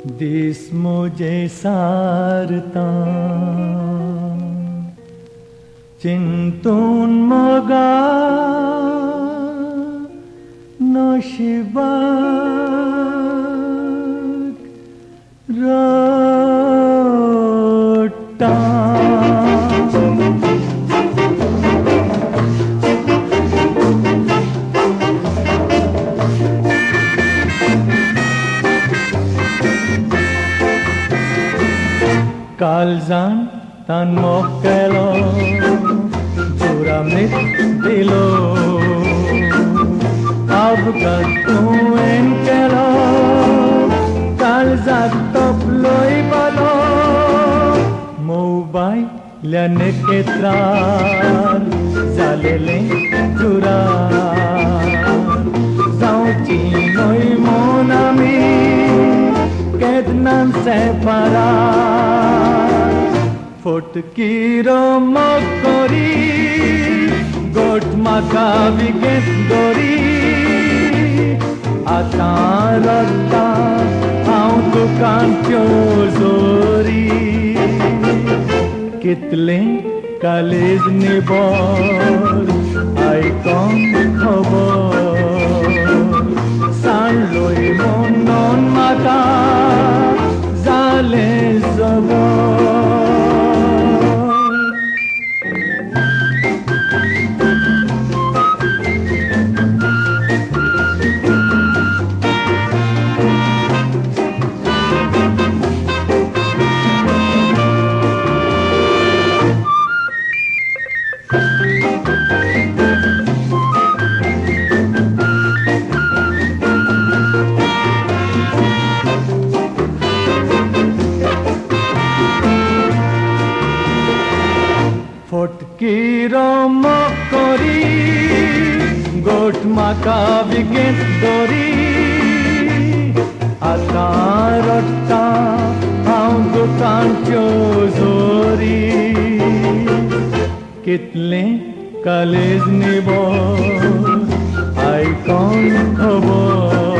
this मुझे सारता चिंतून मगा नशिबाक रट्टा काळजान तान मोग केलो चुरामणीत दिलो अपघात तुवें केलो काळजाक तपलोय बलो मोबायल्या नेकेत्रार जालेलें चुरार जावची न्हय म्हूण आमी केदनान सेपारार फटकीरो मोग करी गोठ म्हाका विकेत दोरी आतां रडटा हांव दुकानच्यो जोरी कितलें कालेज निबोर आयकोन खबर सांडलोय म्हणून म्हाका जालें जबर फटकीरो मोग करी गोठ म्हाका विकेत दोरी आतां रडटा हांव दुकानच्यो जोरी कितलें कालेज निबोर आयकोन खबर